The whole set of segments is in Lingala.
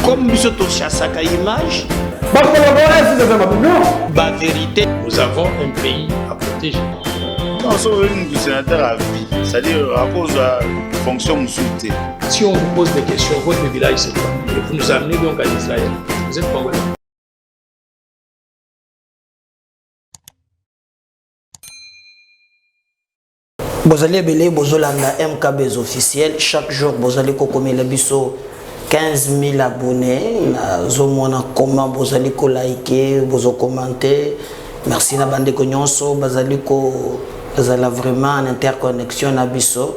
Comme nous sommes tous à sa image, la vérité, nous avons un pays à protéger. Non, c'est un sénateur à vie, c'est-à-dire à cause de la fonction souhaitée. Si on vous pose des questions, votre village c'est quoi? Et vous nous amenez donc à Israël. Vous êtes congolais. Vous allez belé, vous allez MKB officiel. Chaque jour, vous allez comme le biso 15 000 abonnés. Vous allez comment vous allez liker, vous allez commenter. Merci na bande konyonso, vous allez vraiment en interconnexion na biso.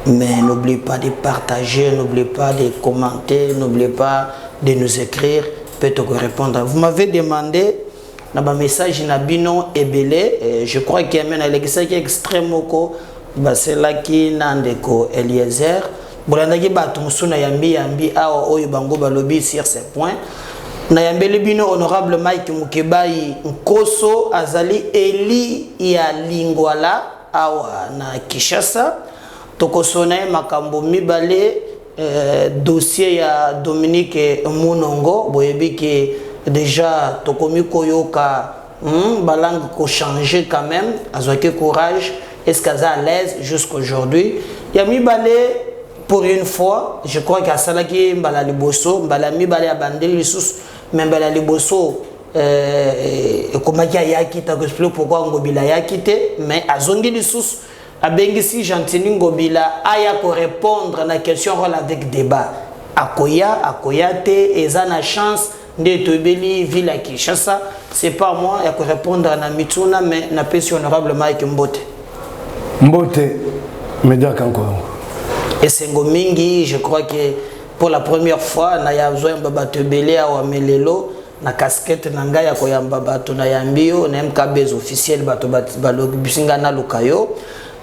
Mais n'oubliez pas de partager, n'oubliez pas de commenter, n'oubliez pas de nous écrire. Peut-être répondre. Vous m'avez demandé dans un message nabino ebele. Je crois qu'il y a même un extrêmement c'est là qui nandeko Eliezer bolandaki bato musuna yambi awa oyo bango balobi sur ces points na yambeli bino honorable Mike Mukebai Nkoso azali eli ya Lingwala awa na Kinshasa tokosona makambo mibale dossier ya Dominique Munongo boyebi ke déjà tokomi koyoka balangue ko changer quand même azwaki courage. Est-ce qu'elle est à l'aise jusqu'aujourd'hui? Il y a mis balé pour une fois, je crois qu'il y a ça qui mbala liboso, mbala mi balé abandé les sous, mais mbala liboso comment il y a quitté, explique pourquoi ngobila y a quitté, mais azongi les sous, a bengisi gentini ngobila aya ko répondre à la question avec débat. Akoya te et ça na chance de tobeli ville à Kinshasa, c'est pas moi ya ko répondre à Mitsuna mais na pesi honorable Mike Mbote. Mbote, Média Kanko. Et c'est Ngomingi, je crois que pour la première fois, na ya besoin baba tebele à Melelo, na casquette nanga ya koyamba bato na yambio, na MKB officiel bato bisinga na lukayo.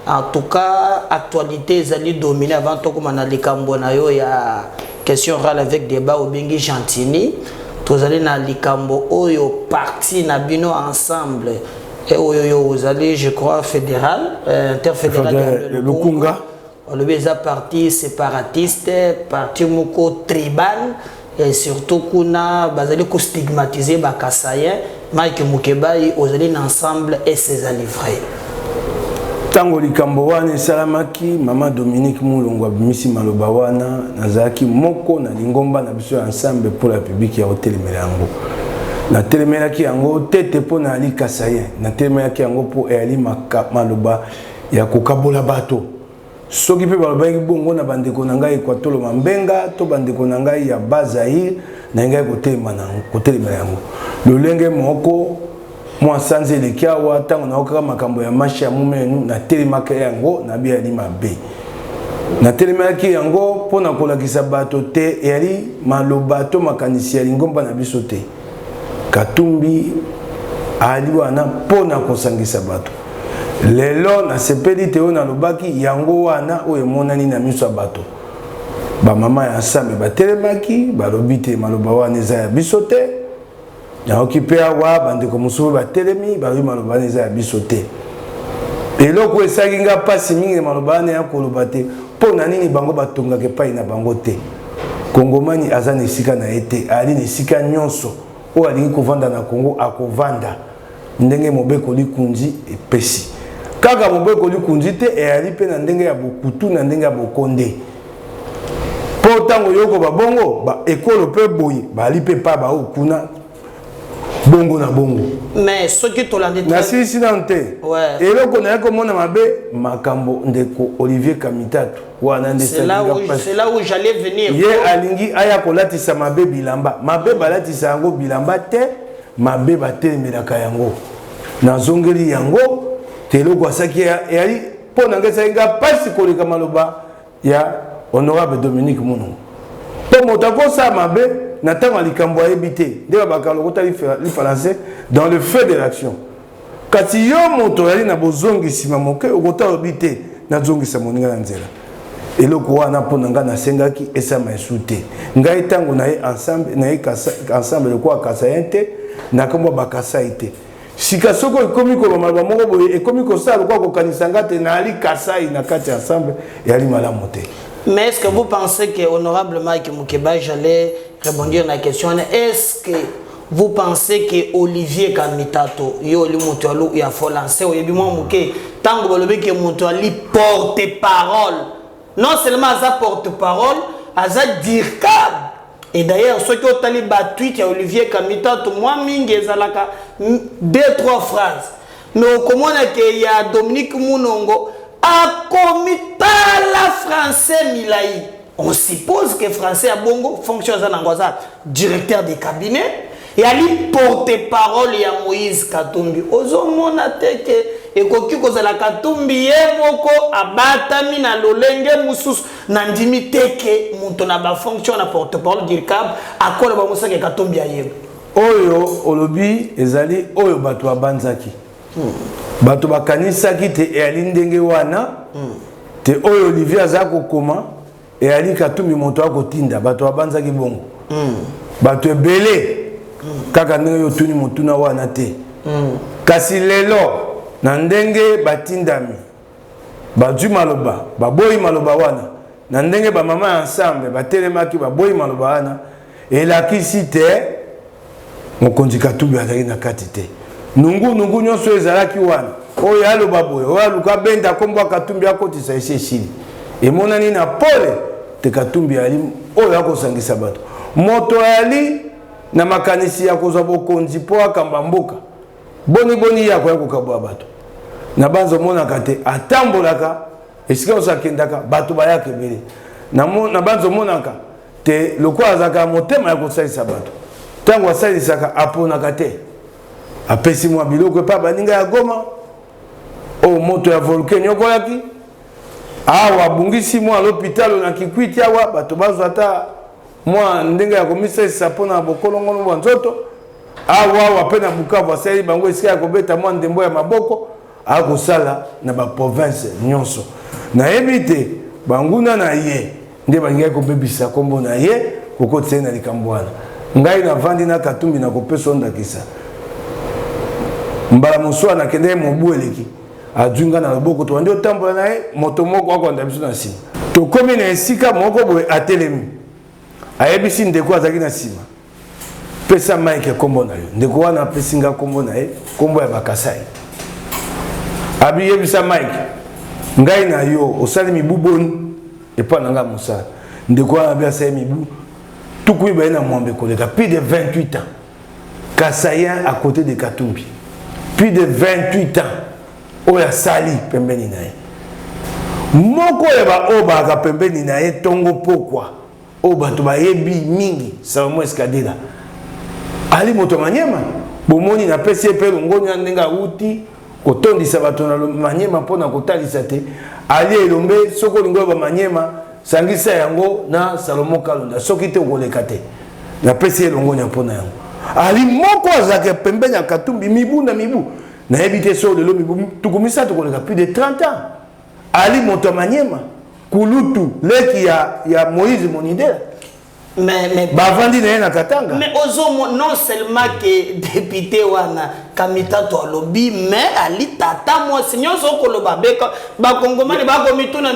En tout cas, actualité zali dominé avant tout comme na likambo na yo ya question orale avec débat au Bengi Gentini. Tous allez na likambo oyo parti na bino ensemble. Et vous allez, je crois, fédéral, interfédéral. Le Kunga. Le BESA parti séparatiste, parti moko tribal, et surtout qu'on a stigmatisé Bakassayen, Mike Mukebai, vous allez ensemble et ses livrés. Tango Likamboane, Salamaki, Maman Dominique Moulongwa, Missy Malobawana, Nazaki Moko, Nalingomba, Nabiso ensemble pour la public et Hôtel Melango. Na telemela ki yango tete po na ali Kasayen na telemela ki yango po ali maloba ya kokabola bato soki pe baloba ki bongo na bandeko na ngai Equatolo Mambenga to bandeko na ngai ya Bazaïr na ngai kotelemela yango lolenge moko mwa sanze lekiawa tango na okaka makambo ya mashi ya mumenu na telemaka yango na bi ali mabe na telemela ki yango po na kolakisa bato te ali maloba to makanisi ya lingomba na biso te Katumbi aliwana pona kosangisa bato lelo na sepeli teo na lobaki yango wana oyo monani na miso bato ba mama ya sambe batelemaki balobi te maloba wana eza ya biso te ya okipe awa bandeko mosusu batelemi balobi maloba wana eza ya biso te eloko esaki nga pasi mingi maloba wana ya koloba te pona nini bango batongaka epai na bango te kongomani aza na esika na ye te ali na esika nyonso o alingi kovanda na Congo akovanda ndenge mobeko likunzi epesi kaka mobeko likunzi te eyali pe na ndenge ya bokutu na ndenge ya bokonde po tango yoko babongo ba ekolo pe boye bali pe pa ba okuna bongo na bongo mais ce qui to lande na sisi nante eloko na yako mona mabe makambo ndeko Olivier Kamitatu wana ndesa c'est là où j'allais venir ye alingi aya kolatisa mabe bilamba mabe balatisa yango bilamba te mabe batelemelaka yango na zongeli yango teloko asaki yali po na ngesa inga pasi koleka maloba ya honorable Dominique Munongo po motako sa mabe na tango likambo ayebite nde bakalo kota li français dans le feu de l'action kati yo moto yali na bozongi sima moke okota obite na zongisa moninga na nzela eloko wana pona nga na sengaki esama esute ngai tango na ye ensemble na ye ensemble le quoi Kasayen te na kombo bakasa ite sika soko ekomi ko maloba moko boye ekomi ko sala kwa ko kanisanga te na ali Kasai na kati ensemble et ali malamu te. Mais est-ce que vous pensez que honorable Mike Mukebai j'allais rebondir na question, est-ce que vous pensez que Olivier Kamitato, yo li moto ya faut lancer au yebi mo muke tango balobi ke moto ali porte-parole. Non seulement ça porte-parole, ça DIRCAB. Et d'ailleurs, ceux qui ont tali tweet ya Olivier Kamitato, moi mingi ezalaka 2-3 phrases. Mais au comment que ya Dominique Munongo a commis la français Milaï. On suppose que français à Bongo fonctionne en directeur de cabinet. Et ali porte-parole ya Moïse Katumbi. Ozo monateke et koki kozala Katumbi yemoko abatami na lolenge mususu na ndimi teke muto na ba fonction na porte-parole du CAB akola ba musaka Katumbi ayebo. Oyo olobi ezali oyo bato abanzaki. Bato bakanisaki te e ali ndenge wana. Te oyo Olivier azako koma e ali Katumbi moto akotinda bato abanzaki bongo. Bato ebele kaka ndenge yo tuni motuna wana te. Kasi lelo na ndenge batindami baju maloba baboyi maloba wana na ndenge ba mama ensemble batelemaki baboyi maloba wana elakisi te mokonzi Katumbi azali na kati te. Nungu nyonso ezalaki wana oyo aloba boye oyo aluka benda kombo Katumbi akotisa eseshili emonani na pole te Katumbi ali oyo akosangisa bato moto ali na makanisi ya kozwa bokonzi po akamba mboka boni yako ya kokabwa bato na banzo monaka te atambolaka esika osakendaka bato bayake bele na banzo monaka te lokwa azaka motema ya kosalisa bato tango asalisaka aponaka te apesi mwa biloko epa baninga ya Goma o moto ya volcan yokolaki awa abungisi mwa l'hôpital na Kikwiti awa bato bazwa ata mwa ndenge ya komisalisa mpona bokolongono bwa nzoto awa pe na Bukavu asali bango esika ya kobeta mwa ndembo ya maboko akosala na ba province nyonso na ebite banguna na ye nde bangi kobebisa kombo na ye kokotse na likambo wana ngai na vandi na Katumbi na kopesa ndakisa mbala muswa na kende mobu eleki ajunga na loboko to ndio tambola na ye moto moko akonda biso na sima to komi na esika moko boye atelemi ayebisi ndeko azaki na sima pesa Mike kombo na yo ndeko wana pesinga kombo na ye kombo ya bakasai abi yebisa Mike ngai na yo osali mibu boni epa nanga musala ndeko wana bia sai mibu tukui ba na mwambe koleka plus de 28 ans Kasaïen à côté de Katumbi plus de 28 ans oya sali pembeni na ye moko eba oba ka pembeni na ye tongo pokwa oba to ba yebi mingi Salomon Eskadela ali moto manyema bomoni na pesi pe ngoni ndenga uti kotondisa bato na manyema pona kotalisa te ali elombe soko lingo ba manyema sangisa yango na Salomon Kalonda soki te okoleka te na pesi elongoni pona yango ali moko azaka pembeni ya Katumbi mibu na mibu na ebite so lelo mibu tukumisa tokoleka plus de 30 ans ali moto manyema kulutu leki ya Moïse Monidela mais bavandi na na Katanga mais ozomo non seulement que député wana Kamitato alobi mais ali tata moi sinon sokoloba beka ba kongomani ba ko mituna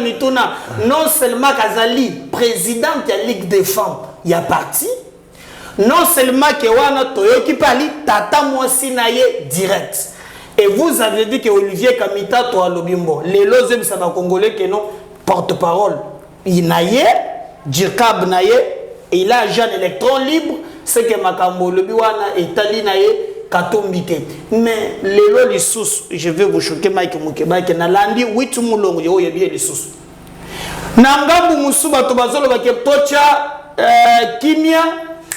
non seulement kazali président ya Ligue des femmes ya parti non seulement que wana toyoki pali tata moi sinaye direct. Et vous avez dit que Olivier Kamitato alobi mbo lelo zebisa ba congolais que non porte-parole inaye DIRCAB naye. Et là, j'ai un électron libre, c'est que Makambo le biwana est alinaye Katumbi. Mais les lois les sous, je vais vous choquer, Mike Mukeba, qui n'a landi 8 moulons, il y a bien les sous. Nangambu Musuba Tobazolo Bakeptocha, Kimia,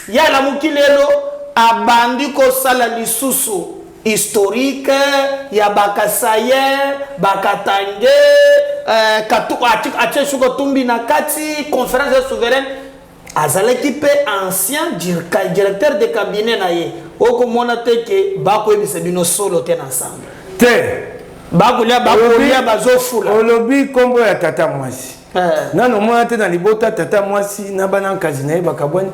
Yala Mukilelo, Abandi Kosala Lisusu. Historique, ya Bakasaye, Bakatange, Katumbi Nakati, conférence souveraine. Azale qui peut ancien directeur de cabinet naie oko mona te ke bako ebisa bino solo ten ensemble te bakolia bazo fula olobi kombo ya tata mwasi nano mona te na libota tata mwasi na bana kazi na bakabwani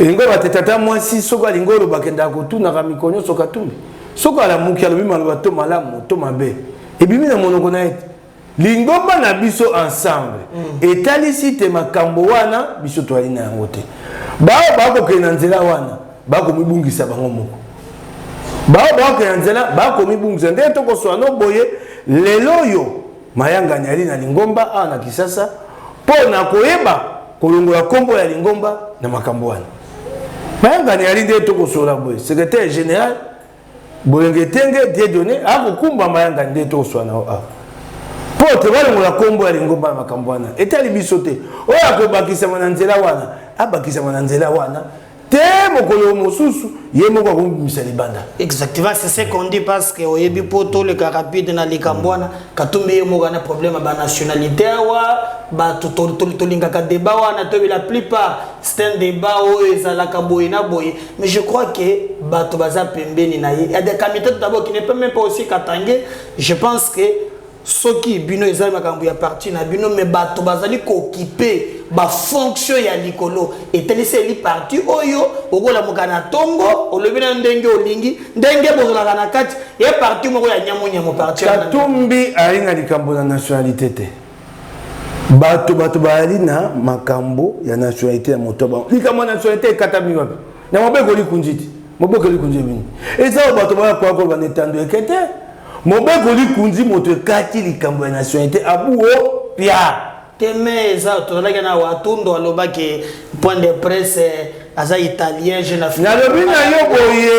ingo ba tata mwasi soko lingolo bakenda kotuna ka mikonyo soka tumbi soko ala muki alobi maloba to malamu to mabe ebimi na monoko na ete lingomba na biso ensemble etalisi te makambo wana biso toali na yango te bako kena nzela wana bako mibungisa bango moko bako kena nzela bako mibungisa nde toko soano boye lelo yo mayanga nyali na lingomba ana kisasa po na koyeba kolongola kombo ya lingomba na makambo wana mayanga nyali nde toko sola boye secrétaire général Bolengitenge Dieudonné akokumba mayanga nde toko soana a po te balongola kombo ya lingomba na makambo wana etali biso te oyo akobakisama na nzela wana abakisama na nzela wana te mokolo mosusu ye moko akomisa libanda. Exactement, c'est ce qu'on dit parce que oyebi poto le rapide na likambwana katumbe ye moko na problème ba nationalité wa ba tolinga ka débat wana to la plupart c'est un débat oyo ezalaka boye na boye mais je crois que bato baza pembeni na ye il y a des comités d'abord qui ne peut même pas aussi katange je pense que soki bino ezali makambo ya parti na bino mais bato bazali ko occuper ba fonction ya likolo etelise li parti oyo okola mokana tongo olobi na ndenge olingi ndenge bozola na kati ye parti moko ya nyamu parti Katumbi ali na likambo na nationalité te bato bali na makambo ya nationalité ya motoba likambo na nationalité katami wapi na mobeko likunjiti mobeko likunji bini eza bato ba kwa banetando ekete mobeko likunji moto kati likambo ya nationalité abuo pia teme za tolaka na watundo alobaki point de presse aza italien je na na lobi na yo boye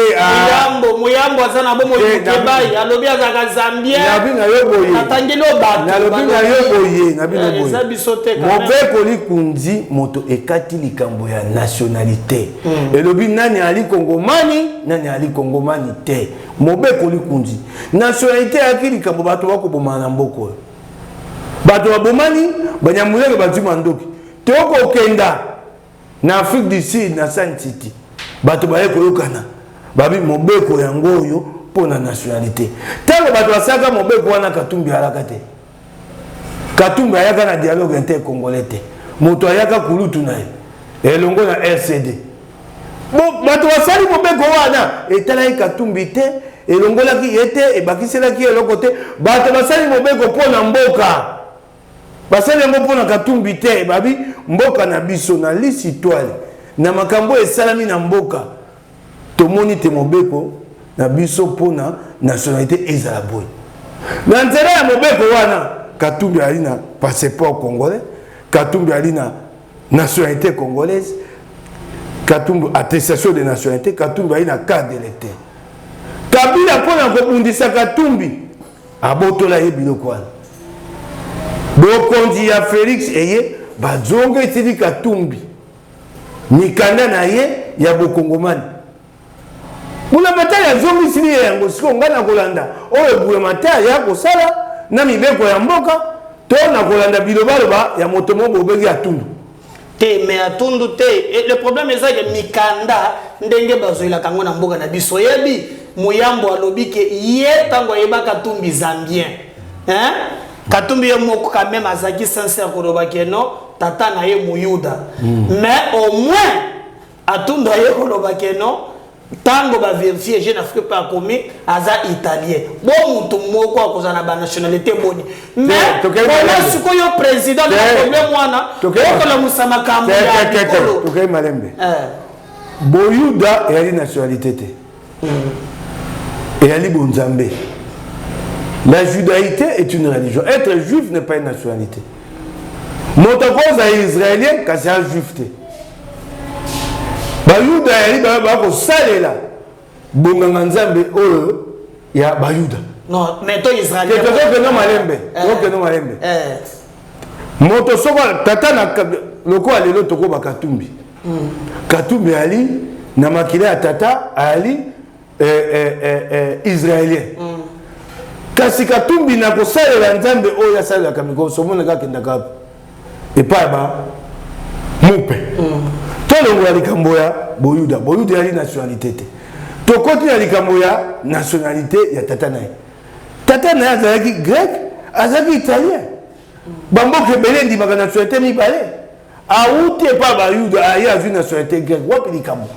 muyambo aza na bomo kebai alobi aza ka zambien na bi na yo boye atangelo bato na lobi na yo boye na bi na boye za bisote mobeko likunji moto ekati likambo ya nationalité elobi nani ali kongomani nani ali kongomani te mobeko likunji nationalité akili likambo bato bako bomana na mboko bato babomani banyamuleke batima ndoki toko kenda na Afrique du Sud na San City bato baye koyokana babi mobeko yango oyo pona nationalité tango bato basaka mobeko wana Katumbi alaka te Katumbi ayaka na dialogue inter-congolais te moto ayaka kulutu na elongo na RCD bon bato basali mobeko wana etalaki Katumbi te elongolaki ete ebakiselaki eloko te bato basali mobeko pona mboka basali yango pona Katumbi te babi mboka na biso na lisi toile na makambo esalami na mboka tomoni te mobeko na biso pona nationalité ezala boy na nzela ya mobeko wana Katumbi ali na passeport congolais Katumbi ali na nationalité congolaise Katumbi attestation de nationalité Katumbi ali na carte d'électeur Kabila pona kobundisa Katumbi abotola ye biloko wana bokonzi ya Félix eye bazonga etili Katumbi mikanda na ye ya bokongomani bula matari ya zongi sili yango siko ngana kolanda oyo bula matari ya kosala na mibeko ya mboka to na kolanda bilobaloba ya moto moko obegi atundu te me atundu te le problème est que mikanda ndenge bazoila kango na mboka na biso yebi muyambo alobike ye tango yeba Katumbi zambien hein Katumbi moko quand même azaki sincère kolobaki non tata na ye muyuda mais au moins atunda ye kolobaki non tango ba vérifier jeune Afrique pas commis aza italien bon mutu moko akoza na ba nationalité boni mais on suko yo président le problème wana ko la musama kambo ya tokei malembe boyuda yali nationalité te yali bonzambe. La judaïté est une religion. Être juif n'est pas une nationalité. Motokoza israélien, quand c'est un juif. Bayuda yali bako salela. Bonganga nzambe oyo ya bayuda. Non, mais toi israélien. Que non malembe. Que non malembe. Moto soko tata na loko alelo toko ba Katumbi. Katumbi ali na makila ya tata ali israélien. Kasi Katumbi na kosalela nzambe oyo asalela kamiko somona kakenda kapo epa ba mupe tolongo ya likambo ya boyuda yali nationalité te tokoti na likambo ya nationalité ya tata na ye azalaki grec azalaki italien bamboka ebele ndimaka nationalité mibale awuti epa bayuda aye azwi nationalité grec wapi likambo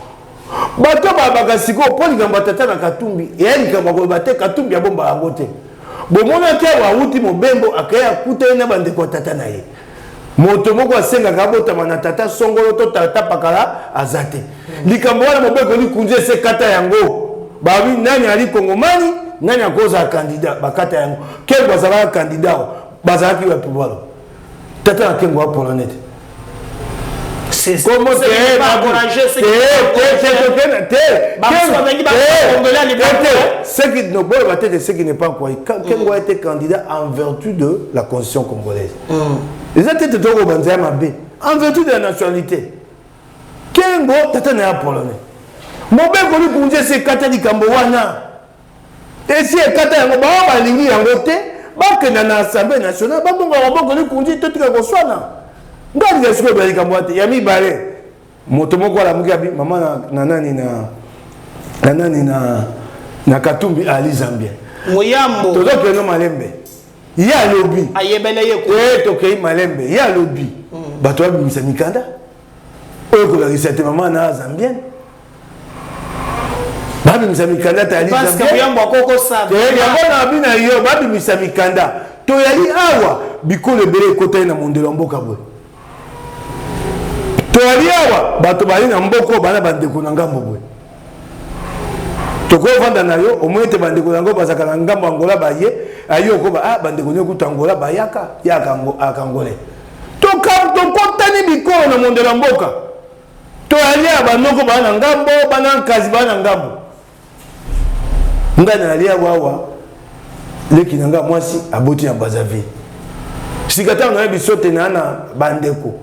bato babaka sikoyo mpo likambo ya tata na Katumbi eya likambo akoyeba te Katumbi abomba yango te bomona te awuti mobembo akaya kuta ye na bandeko ya tata na ye moto moko asengaka abotama na tata songolo to tata pakala azate likambo wana mobeko likunze se kata yango babi nani ali kongomani nani akoza candidat bakata yango quel bazala candidat bazala ki wa pouvoir tata na kengo polonais c'est comment c'est pas encourager c'est ce qui n'est pas quoi kengo a été candidat en vertu de la constitution congolaise. Les athlètes de en vertu de la nationalité. Kengo tata na polonais. Mobeko li kunje se kata di Kambowana. Et si kata yango ba lingi yango te, ba kena na assemblée nationale, ba bongo mobeko li kunje te tika ko swana. Ngani ya siko ba Kambowana ya mi bare. Moto moko la muki abi mama na nani na Katumbi Ali Zambia. Moyambo. Todo ke no malembe. Ya lobi ayebele yeko tokei malembe ya lobi bato babimisa mikanda oyo kolakisa te mama na Zambien babimisa mikanda tali Zambien yango na bina yo babimisa mikanda toyali awa bikolo ebele ekotali na mondelo ya mboka boye toyali awa bato bali na mboko bana bandeko na ngambo boye tokovanda na yo omoi te bandeko yango bazaka na ngambo Angola baye ayo ko ba bandeko ne kuta Angola bayaka yaka akangole tokotani bikolo na mondelo ya mboka to alia banoko bana ngambo bana kazi bana ngambo ngana alia wawa leki nanga mwasi aboti na Brazzaville sikata na bisote na bandeko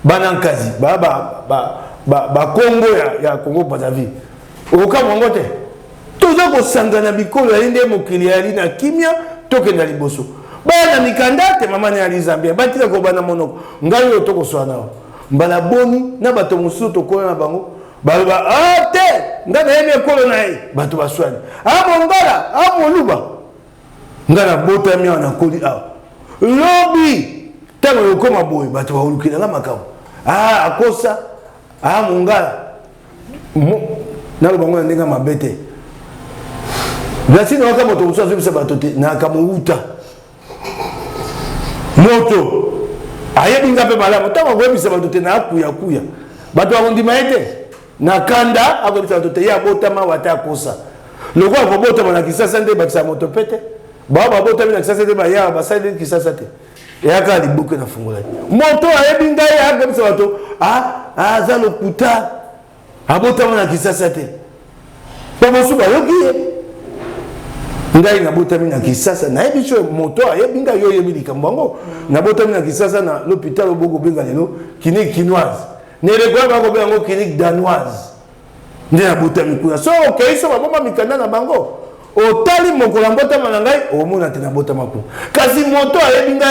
bana kazi ba Congo ya Congo Brazzaville okama ngote toza kosangana bikolo ya nde mokili ya na kimia tokenda liboso bana mikanda te mama ne ali Zambia batika ko bana monoko ngai yo toko swana mbala boni na bato musu to ko na bango baloba ate ngana yeme kolo na ye bato baswani amongala amoluba ngana bota mi na koli a lobi tango yo koma boy bato baulukina na makamo akosa mongala na bango ndenga mabete Blasino waka moto musu azobisa bato te na kamuuta moto ayebinga pe malamu tango koyebisa bato te na akuya bato bakondima ete na kanda akoyebisa bato te ya botama wata akosa loko akobotama na Kisasa nde bakisa moto pete babotami na Kisasa te baya basali Kisasa te eyaka libuke na fungola moto ayebinga ye akoyebisa bato aza lokuta abotama na Kisasa te bamosu bayoki ye ngai na botami na Kisasa na ebiso moto ayebinga yo yebi likambo ngo na botami na Kisasa na l'hôpital oboko benga lelo clinique chinoise ne rekwa ba ko benga clinique danoise nde na botami kuna so okay so ba mikanda na bango otali mokola botama na ngai omona te na botama ku kasi moto ayebinga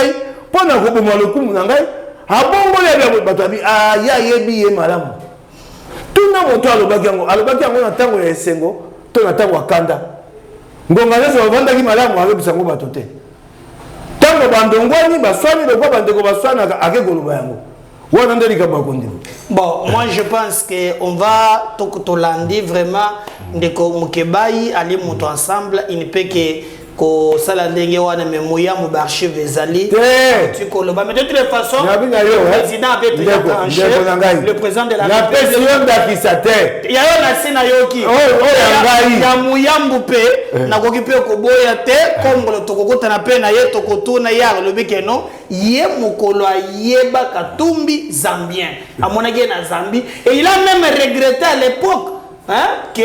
pona ko boma lokumu na ngai abongo ya bato abi ya yebi ye malamu tuna moto alobaki yango na tango ya esengo to na tango akanda ngonga leso bavandaki malamu abebisa ngo bato te tango bandongwani baswani lokwa bandeko baswana akekoloba yango wana nde likambo akondima. Bon, moi je pense qu'on va tolandi vraiment ndeko Mukebai ali moto ensemble il ne peut que ko sala ndenge wana memoya mu archive ezali tu koloba mais de toutes les façons le président avait déjà tranché le président de la République d'Akisate ya yo na sina yoki ya muyambu pe na koki pe ko boya te kongolo tokokota na pe na ye tokotuna ya lobi keno ye mokolo ayeba Katumbi Zambien amonaki na Zambie et il a même regretté à l'époque que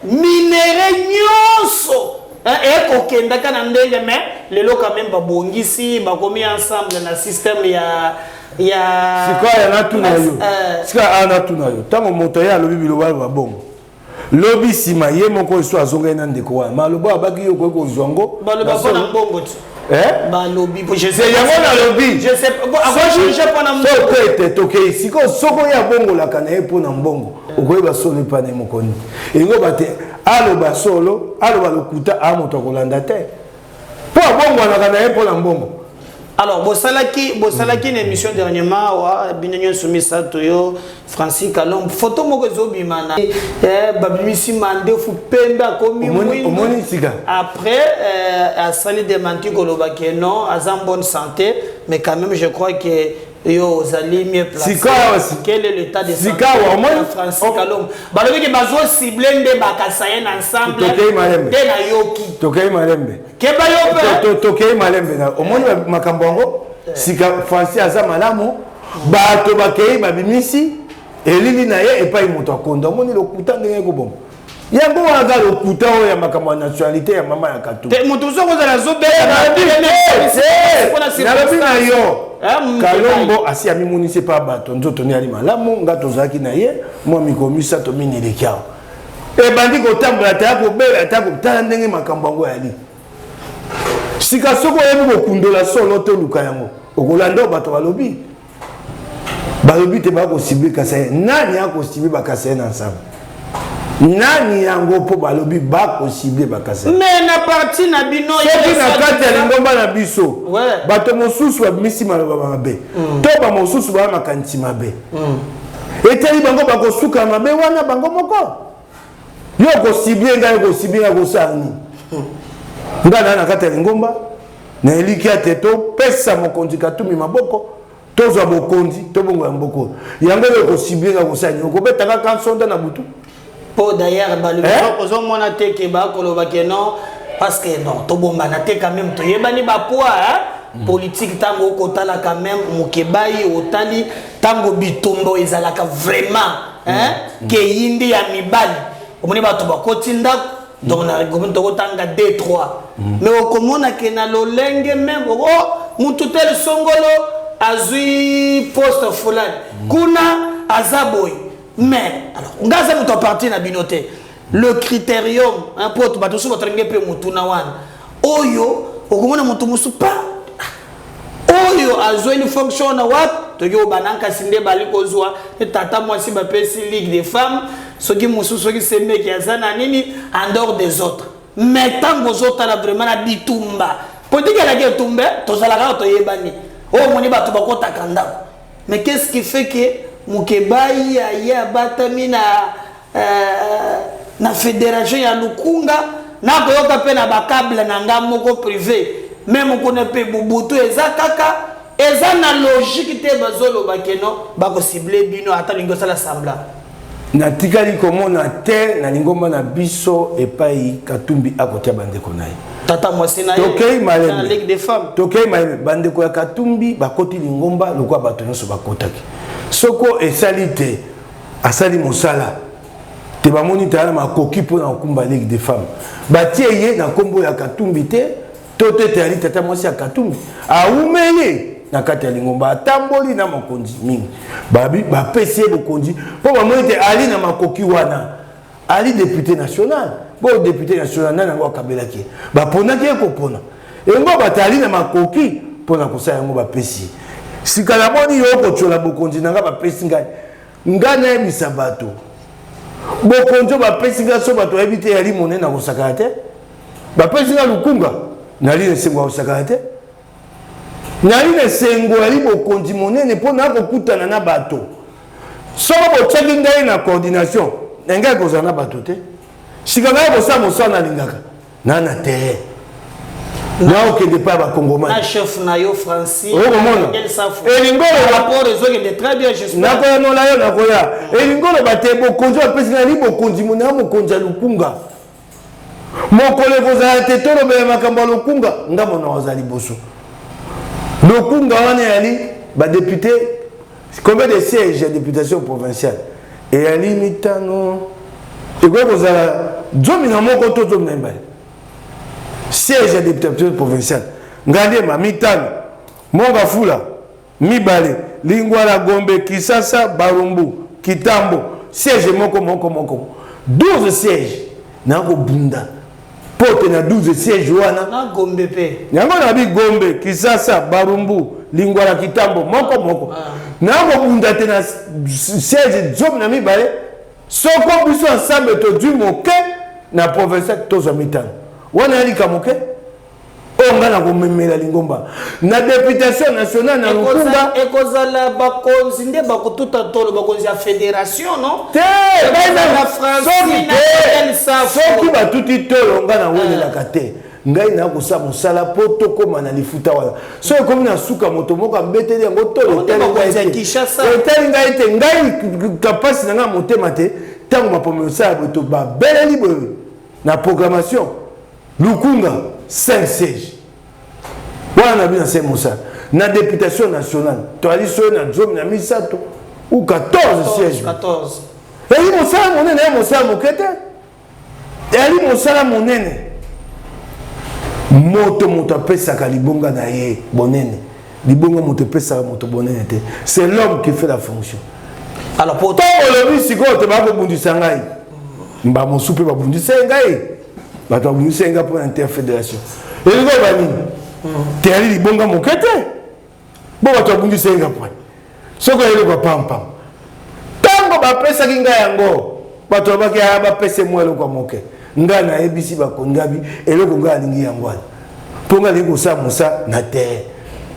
minéraux nyonso et kokenda kana ndenge mais lelo quand même babongisi bakomi ensemble na système ya sika ya natuna yo sika ana tuna yo tango moto ya lobi biloba ba bongo lobi sima ye moko so azonga na ndeko wa maloba abaki yo ko zongo baloba kona mbongo tu balobi je sais yango na lobi je sais je pona mbongo peut-être tokei siko soko ya bongo la kana e pona mbongo okoyeba solo pane mokoni engo bate aloba solo aloba lokuta amoto kolanda te po bongo na kana e pona mbongo. Alors, Bosalaki une émission dernièrement, Binenyo Soumissa Toyo, Francis Kalom, photo mokozo bimana, babimisi mande fu pemba komi après à salir démenti koloba que non, à en bonne santé, mais quand même je crois que yo zali mieux placé. Quel est l'état de santé de Francis Kalombo? Balobi ke bazo ciblé nde bakasaye ensemble. Tokei Malembe. De na yoki. Tokei Malembe. Ke ba yo pe. Tokei Malembe na. Omoni makambo ngo sika Francis aza malamu bato bakei babimisi elili na ye epai moto akonda. Omoni lokuta ndenge ko bon. Yango waga lokuta oyo ya makambo ya nationalité ya mama ya Katumbi. Te moto zo kozala zo be na yo. Kalombo asi ami munisi pa bato nzoto ni ali malamu ngato zaki na ye mwa mikomisa to mini lekiao. E bandi ko tambola ta ko bela ta ko tala ndenge makambo ngo yali. Sika soko yebi ko kundola solo to luka yango. Okolanda bato balobi. Balobi te ba ko sibi kasa nani ako sibi ba kasa ensemble. Nani yango po balobi ba ko sibi ba kasa. Mais na parti na bino ya na kati ya lingomba na biso. Bato mosusu ba misi maloba mabe. To ba mosusu ba makanti mabe. Eteli bango ba ko suka mabe wana bango moko. Yo ko sibi nga ko sibi nga ko sani. Ngana na kati ya lingomba na eliki ya teto pesa mokonzi Katumbi maboko. Tozo bokonzi to bongo ya mboko. Yango ko sibi nga ko sani. Ko betaka kansonda na butu. Po d'ailleurs balubi ozo mona te ke ba koloba ke non parce que non to bomba na te quand même to yebani ba poids politique tango kotala quand même mukebai otali tango bitombo ezalaka vraiment ke yindi ya mibali omoni ba to ba kotinda donc na gomento kotanga 2 3 mais okomona ke na lolenge même mutu tel songolo azui poste fulani kuna azaboy. Mais, alors, on a un parti na binoté. Le critérium, un pote, bah, tout ça, va te pe mutuna wan. Oyo, okomona mutu musu pa. Oyo, azo une fonction na wat. Toyo bananka sinde bali kozwa. Tata moi si ba pesi ligue des femmes. Soki musu, soki seme ki azana nini en dehors des autres. Mais tant que autres là vraiment na bitumba. Politique la guerre tombe, tozala ka to yebani. Oh moni ba to ba kota kanda. Mais qu'est-ce qui fait que Mukebai ya batami na fédération ya Lukunga na koyoka pe na bakable na ngamoko privé même ko ne pe bubutu eza kaka eza na logique te bazolo bakeno bako cibler bino ata lingo sala sambla na tikali komona te na lingomba na biso epai Katumbi akotia bandeko naye tata mwasi na Tokei Malembe na Ligue des femmes Tokei Malembe bandeko ya Katumbi bakoti lingomba lokwa bato nyonso bakotaki soko esalite asali mosala te bamoni tala makoki po na kumba Ligue des femmes batie ye na kombo ya Katumbi te to te tali tata mwasi ya Katumbi aumeli na kati ya lingomba atamboli na mokonzi mingi babi bapesi ye bokonzi po bamoni te ali na makoki wana ali député national bo député national nana ngo akabelaki baponaki ye kopona engo batali na makoki pona kosala yango bapesi sika na boni yo kochola bokonzi nanga bapesi ngai ngana ebisa bato bokonzi bapesi ngai so bato ebite yali monene na kosaka te bapesi ngai Lukunga nali nesengo kosaka te nali nesengo yali bokonzi monene pona kokutana na bato soko botyaki ngai na coordination ngai kozala na bato te sika ngai kosala mosala nalingaka nana te na okende pa ba Congomais na chef na yo Francis elingolo rapport ezoke de très bien j'espère na ko no la yo na ko ya elingolo bate bokonzi apesi na li bokonzi mona mokonzi ya Lukunga mokole kozala te tolo be makambo Lukunga ngamo na ozali boso Lukunga wana yali ba député combien de sièges de députation provinciale et yali mitano et quoi kozala zomi na moko to zomi na mbali siège de députation provinciale ngande mamitano monga fula mibale Lingwala Gombe Kisasa Barumbu Kitambo siège moko 12 sièges nako bunda pote na 12 sièges wana na Gombe pe yango na bi Gombe Kisasa Barumbu Lingwala Kitambo moko nako bunda te na siège zob na mibale soko biso ensemble to du moke na provincial to mitano wana yali kamoke onga na komemela lingomba na députation nationale na Lukunga ekozala bakonzi nde bakotuta tolo bakonzi ya fédération non te la France soki batuti tolo nga na welelaka te ngai na kosala mosala po tokóma na lifuta wana soki ekomi na suka moto moko ambeteli yango tolo etali ngai te ngai kapasi na ngai motema te ntango mapomi osala boto babeleli boye na programmation lukunga 5 siège wana na bino se mosala na députation nationale toali soki na zomi na misato ou 14 siège eli mosala monene ya mosala moke te eli mosala monene moto apesaka libonga na ye bonene libonga moto apesaka moto bonene te c'est l'homme qui fait la fonction alors pour olobi sikoyo te bakobundisa ngai mba mosu mpe babundisa ye ngai bato babundisa ye ngai mpo na interfédération elingo banini te ali libonga moke te bo bato babundisa ye ngai mpo soki eloko pampam ntango bapesaki ngai yango bato babaki bapesa mwa eloko moke ngai nayebisi bakongabi eloko ngai alingi yango wana mpo ngai alingi kosala mosa na terre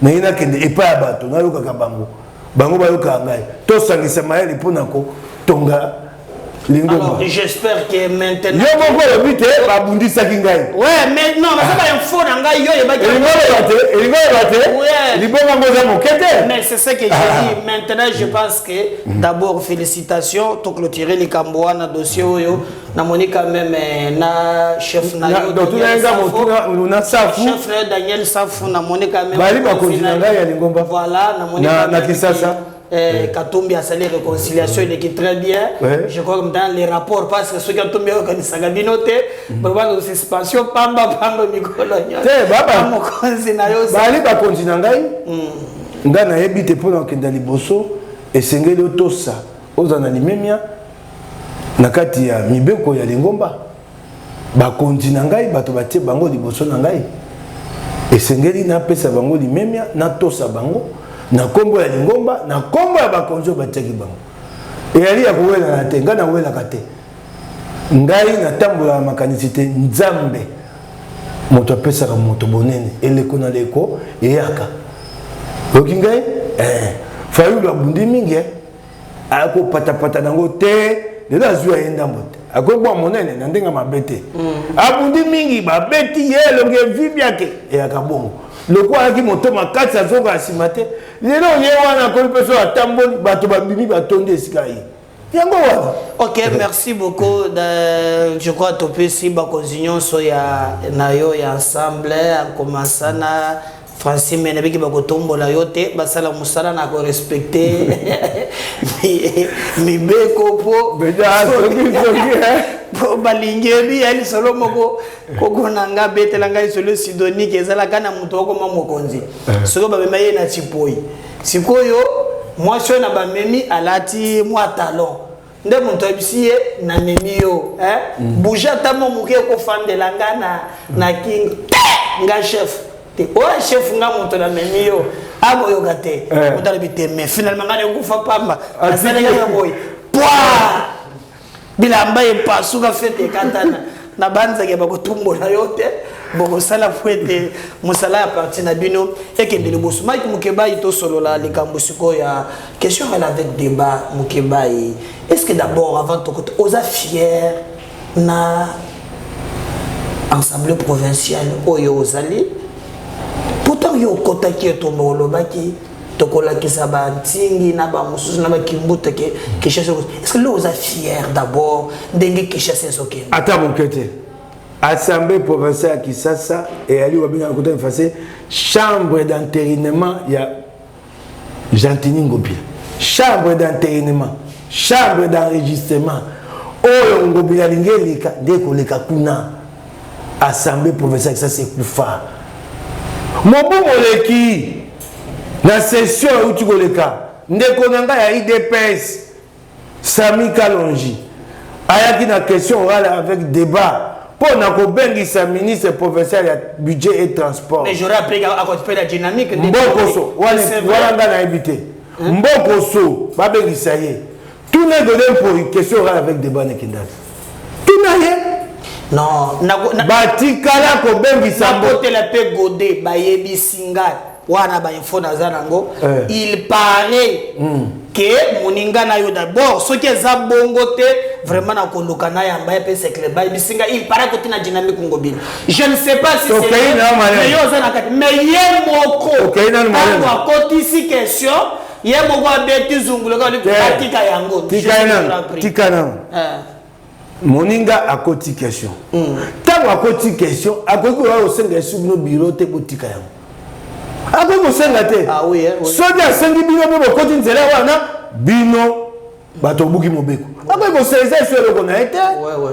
naye nakende epai ya bato nayokaka bango bayokaka ngai tosangisa mayele mpo na kotonga alors j'espère que maintenant yo moko olobi te babundisaki ngai ouais mais non mais info na ngai yo yebaki elingo yeba te libonga ngo eza moke te mais c'est ce que j'ai dit maintenant je pense que d'abord félicitations to clôturer likambo wana dossier oyo namoni quand même na chef na yo chef Daniel Safu namoni quand même bali bakontina ngai ya lingomba voilà namoni na Kisasa Katumbi a salé réconciliation il est très bien je crois que dans les rapports parce que ceux qui ont tombé au Kanisanga binote vraiment de suspension pamba mikolo te baba mokonzi na yo bali bakontina ngai nga na yebi te pona kenda liboso esengeli otosa oza na limemia na kati ya mibeko ya lingomba bakontina ngai bato batie bango liboso na ngai esengeli na pesa bango limemia na tosa bango na kombo ya lingomba na kombo ya bakonzo batiaki bango eyali ya kowela na te ngai na welaka te ngai natambola makanisi te nzambe moto apesaka moto bonene eleko na leko eyaka oki ngai fayulu abundi mingi akopatapata nango te lelo azwi aye ndambo te akoyebwa monene na ndenge mabe te abundi mingi babeti ye elongo evibi yake eyaka bongo loko alaki moto makasi azonga nsima te lelo ye wana akoli mpe so atamboli bato babimi batondi esika ye yango wana ok merci beaucoup je crois topesi bakonzi nyonso ya na yo ya ensemble akomasa na Francine mene biki bakotombola yo te basala musala na ko respecter mibeko po po balingebi ali solo moko koko nanga betela ngai solo sidonique ezala kana muto ko mamokonzi soko babema ye na tipoi sikoyo mwasi na bamemi alati mwa talon nde muntu abisiye na memi yo bouja tamo muke ko fandela ngana na king nga chef oya chef nga muntu na memi yo abo yo gate mutale biteme finalement ngane kufa pamba asale nga boy pwa bilamba ye pasuka fete katana na banza ke bakotumbola yote boko sala fete musala ya parti na bino ekendele bosuma ki mukebai to solola likambo siko ya question elle avec débat mukebai est-ce que d'abord avant to côté oza fier na ensemble provincial oyo ozali pourtant yo kota ki to molobaki to kola ki sabantingi na ba mususu na ba kimbuta ke Kinshasa est-ce que là oza fier d'abord ndenge Kinshasa soke ata mokete assemblée provinciale à Kisasa et ali wabina côté effacé chambre d'entérinement ya Gentini Ngobila chambre d'entérinement chambre d'enregistrement oyo Ngobila lingelika ndeko leka kuna assemblée provinciale ça c'est kufa mobu moleki na session uti koleka ndeko nanga ya IDPS Sami Kalonji ayaki na question orale avec débat pour na ministre provincial ya budget et transport. Mais j'aurais appris à côté de la dynamique. Mbokoso, voilà na évité. Mbokoso, babengisa ye. Tout n'est donné pour question avec débat nekindal. Tout n'a rien. Non, batikala ko bengisa côté la paix godé bayebi singa wana ba info na zanango il paraît que moninga na yo d'abord ce qui est bongo te vraiment na koluka na yamba pe secret ba bisinga il paraît que tina dynamique ngobina je ne sais pas si c'est mais yo zana kati mais ye moko na koti si question ye moko abeti zungula ka tika yango tika na moninga a koti question tant a koti question a koko wa osenga subino bureau te botika yango après ko senga te ah oui soja sengi bino be koti nzela wana bino bato buki mobeko après ko seza sur le connaître ouais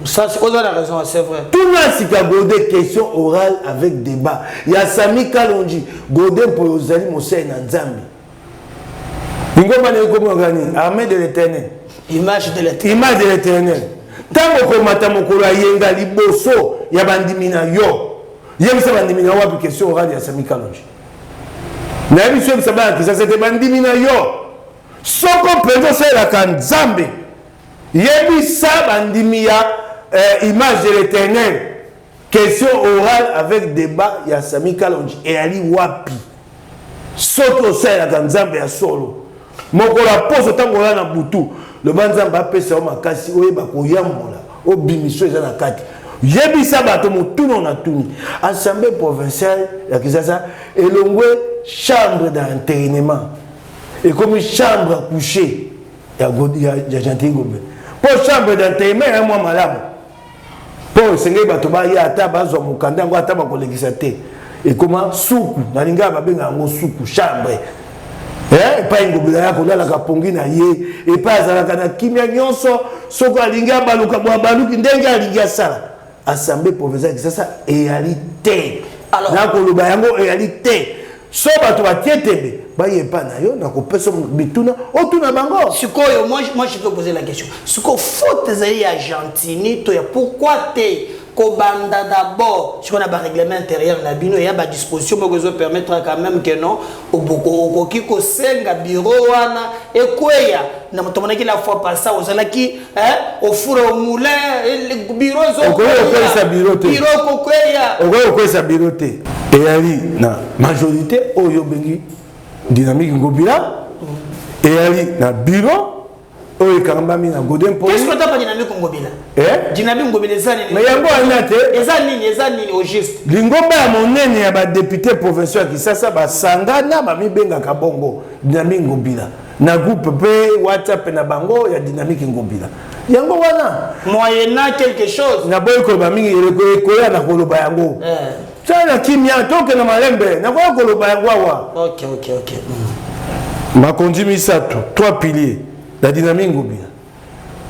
ça c'est quoi la raison c'est vrai tout na sika godé question orale avec débat ya Sami Kalonji godé pour ozali mosai na nzambi ngoma ne ko ngani armée de l'Éternel image de l'Éternel tango ko mata mokolo yenga liboso ya bandimina yo yebisa bandimina wapi question orale ya Sami Kalonji na biso yebisa ba kisa c'était bandimina yo soko penzo c'est la kanzambe yebisa bandimi ya image de l'Éternel question orale avec débat ya Sami Kalonji et ali wapi soko c'est la kanzambe ya solo mokola poso tango na butu le banzamba apesa o makasi oyeba koyambola obimiso eza na kati yebisa bato motuno na tuni assemblée provinciale ya Kisasa elongwe chambre d'enterrement et comme chambre à coucher ya Gentil Ngobila pour chambre d'enterrement ya mwa malamu pour senge bato ba ya ata bazwa mokanda ngo ata bakolekisa te et comment suku na linga babenga ngo suku chambre pas Ngobila ya kolala ka pongi na ye et pas azalaka na kimia nyonso soko alinga baluka bwa baluki ndenge alinga sala assemblée provinciale Kisasa réalité alors na koloba yango réalité so bato batietebe bayepa na yo na kopesa bituna otuna bango sikoyo moi je peux poser la question siko faute zali ya Gentini to ya pourquoi te kobanda d'abord sur na règlement intérieur na bino ya ba disposition mo ko permettre quand même que non oboko ko senga bureau wana ekweya na motomona ki la fois passée ozala ki au four au moulin bureau zo ko sa bureau te bureau ko kweya ko sa bureau te et ali na majorité oyo bengi dynamique Ngobila et ali na bureau oyo karambami na Godin Poli. Qu'est-ce que tu as pas dynamique Ngobila? Dynamique Ngobila ça ni. Mais yango anate. Eza nini au juste. Lingomba ya monene ya ba député provincial Kisasa ba sangana ba mibenga kabongo dynamique Ngobila. Na groupe pe WhatsApp na bango ya dynamique Ngobila. Yango wana moyennant quelque chose. Na boy ko ba mingi ko ya na koloba yango. Ça na kimia toke na malembe na ko koloba yango wa. OK. Makonzi misato, 3 piliers. La dynamique Ngobila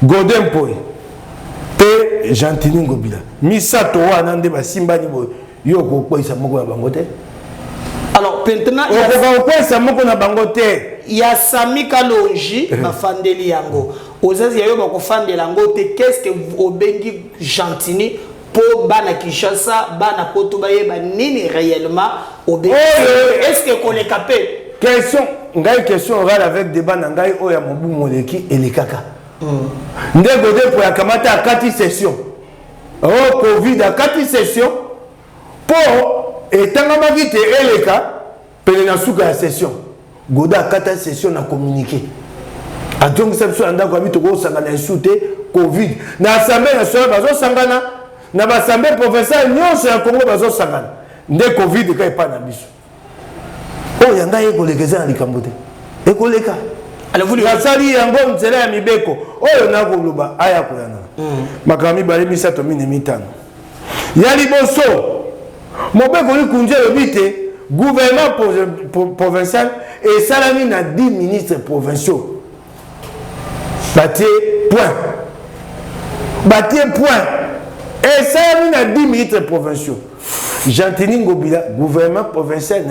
Godin Poli pe Gentini Ngobila misato wana nde basimbani boy yo ko kwesa moko na bango te alors maintenant ko kwesa moko na bango te ya Sami Kalonji bafandeli yango ozazi ya yo ba kofandela ngo te qu'est-ce que obengi Gentini po bana Kinshasa bana poto bayeba nini réellement obengi est-ce que ko le capé question ngai question orale avec débat na ngai oya mobu moleki elekaka nde Godin pour akamata akati session covid akati session pour etangamaki te eleka pele na suka ya session Godin akata session na communiquer atongisa biso na ndako ya bito kosangana esu te covid na assemblée nationale bazosangana na baassemblée provinciale nyonso ya Congo bazosangana nde covid eka epa na biso oh yanga ekolekeza na likambo te ekoleka nasali yango nzela ya mibeko oyo nakoloba aya koyana makambo mibale misato mine mitano ya liboso mobeko likunzi elobi te gouvernement provincial esalami na 10 ministres provinciaux batie point esalami na 10 ministres provinciaux Gentini Ngobila gouvernement provincial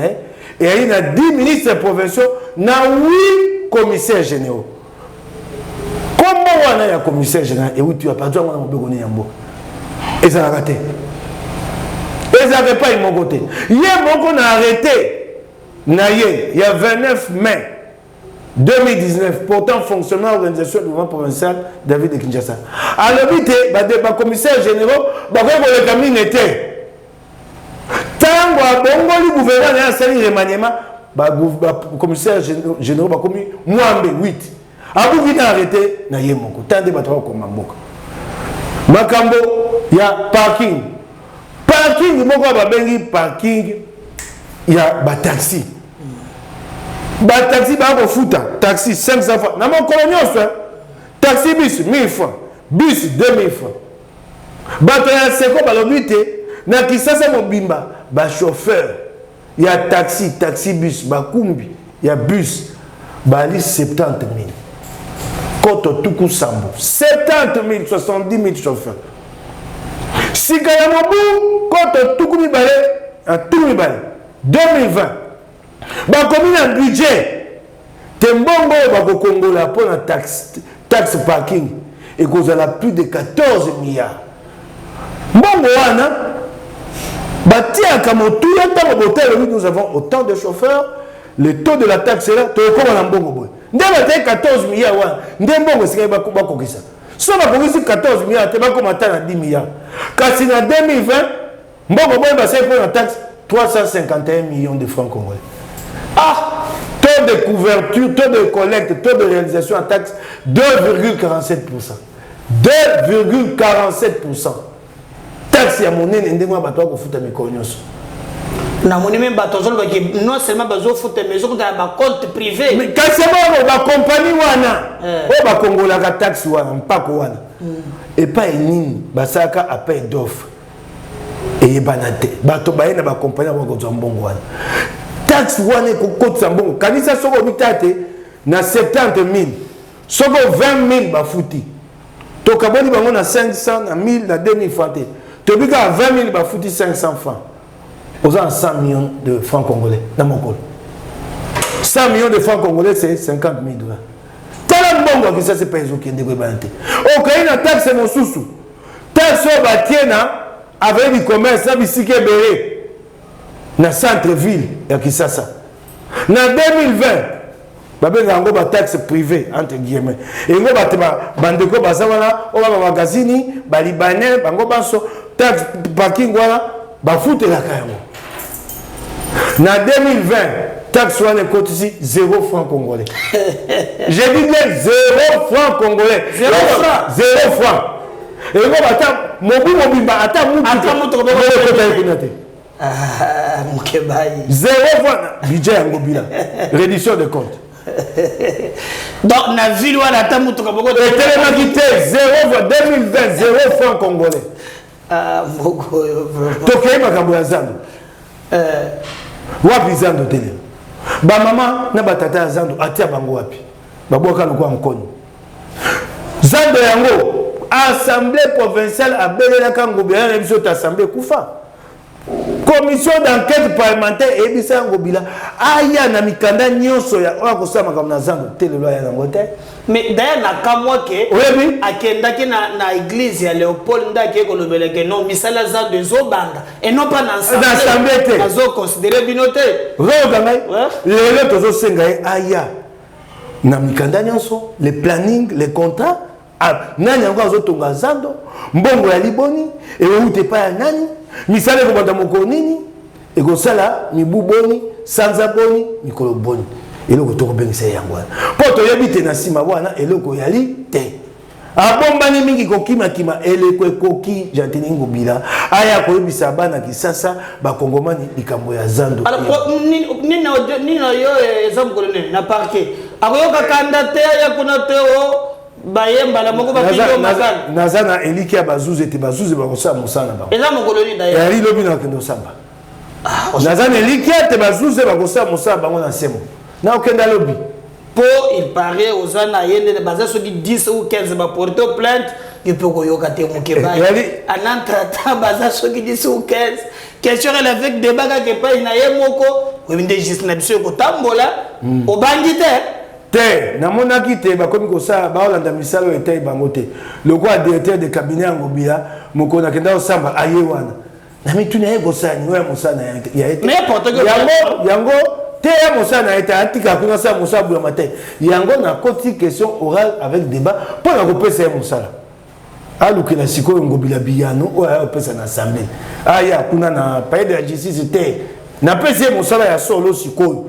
et il y a 10 ministres provinciaux, il y a 8 commissaires généraux. Comment on a un commissaire général et où tu as pas besoin de me yambo. Et ça a raté. Et ça n'avait pas eu mon côté. Hier, on a arrêté. Il y a 29 mai 2019, pourtant fonctionnement organisation du gouvernement provincial David de Kinshasa. Alors, il y a des commissaires généraux, il y a des tango abongoli gouverneur na asali remaniement commissaire généraux bakomi mwambe 8 abuki na arrêté na ye moko tande bato bakoma mboka makambo ya parking moko babengi parking ya bataxi bakofuta taxi 500 francs na mokolo nyonso taxi bus 1000 francs bus 2000 francs bato ya seko balobi te na kisasa mobimba chauffeur ya taxi bus bakumbi ya bus bali 70 000 koto tuku sambo 70 000 70 000 chauffeur sika ya mobu koto tuku mibale en tout mibale 2020 bakomi na budget te mbongo bakokongola mpo na taxe parking ekozala plus de 14 milliards mbongo wana batiaka motuya ntango botel nous avons autant de chauffeurs le taux de la taxe est là tokoma na mbongo boye nde bataye 14 milliards wana nde mbongo esika bakokisa so bakokisi 14 milliards te bakoma ata na 10 milliards kasi na 2020 mbongo boye basali mpo na taxe 351 millions de francs congolais. Taux de couverture, taux de collecte, taux de réalisation en taxe 2,47%. 2,47%. Taxe à monnaie, ndenge bato ko futa mikolo nyonso. Na monnaie même bato zolo ki non seulement bazo futa mais zoko na ba compte privé. Mais kasi ba compagnie wana. O ba kongola ka taxe wana mpako wana. Et pas nini basaka appel d'offre. Et banate. Bato baena ba compagnie ba ko mbongo wana. Taxe wana ko kotsa mbongo. Kanisa soko bitate na 70 000. Soko 20 000 ba futi. To kaboni bango na 500 na 1000 na 2000 francs. Tobika à 20 000 ba futi 500 francs. Aux 100 millions de francs congolais dans mon col. 100 millions de francs congolais c'est 50 000 dollars. Tellement bon que ça c'est pas les autres qui ont banté. Ok, na taxe mon sousou. Taxe batiena avec du commerce na bisike béré. Na centre-ville ya Kisasa. Na 2020 babenga ngo ba taxe privée entre guillemets. Et ngo bateba bandeko bazawana o ba magazini ba libanais bango baso taxe parking wala ba foutre la kayango. Na 2020 taxe wana cote ici 0 francs congolais. J'ai dit bien 0 francs congolais. 0 francs. 0 francs. Et ngo bata mobu mobimba ata mutu ko ko Ah, Moukebaï. 0 francs. Budget en Gobila. Réduction de compte. Donc, la ville où on a tant de temps. Et tellement quitté 0 francs. 2020, 0 francs congolais. Ah, Moko. Tokei makambo ya Zando. Wapi Zando tele. Ba mama na batata ya Zando atia bango wapi. Baboka lokwa mkono. Zando yango. Assemblée provinciale a belé kango bien na biso assemblée kufa. Commission d'enquête parlementaire et bisa ngobila aya na mikanda nyonso ya oya kosama comme na Zando tele loi ya ngote. Mais d'ailleurs na kamwa ke oui akenda ke na église ya Léopold ndake ko lobele ke non misala za de zobanga et non pas dans assemblée azo considérer binote rogangai lelo tozo senga aya na mikanda nyonso les planning les contrats nani yango azotonga Zando mbongo ya liboni et ute pa ya nani misala ko banda moko nini e ko sala mibu boni sanza boni mikolo boni eloko to ko bengisa yango wana poto yebite na sima wana eloko yali te abombani mingi kokima kima eleko ekoki Jantini Ngobila aya ko yebisa bana Kisasa ba kongomani likambo ya Zando alors nini yo exemple colonel na parquet akoyoka kandate ya kuna teo bayemba la moko ba video makana nazana eliki ya bazuze te bazuze ba kosa musana ba eza mokoloni d'ailleurs yali lobi na kendo samba nazana eliki te bazuze ba kosa musana bango na semo na okenda lobi po il paraît aux ana yende baza soki 10 ou 15 ba porter plainte il peut koyoka te mokeba anan trata baza soki 10 ou 15 question elle avec débat que pas ina ye moko winde juste na biso ko tambola obangi te namonaki te bakomi kosala baolanda misalo etai bango te lokwa directeur de cabinet ya Ngobila mokolo nakenda osamba aye wana na mituna ye kosala niwe ya mosana ya ete yango te ya mosana ya ete atika kuna sa mosabu ya matin yango na koti question orale avec débat pour na kopesa ya mosala alukela sikoyo ngobila biyano oyo ayopesa na assemblée aya kuna na palais de la justice te napesi ye mosala ya solo sikoyo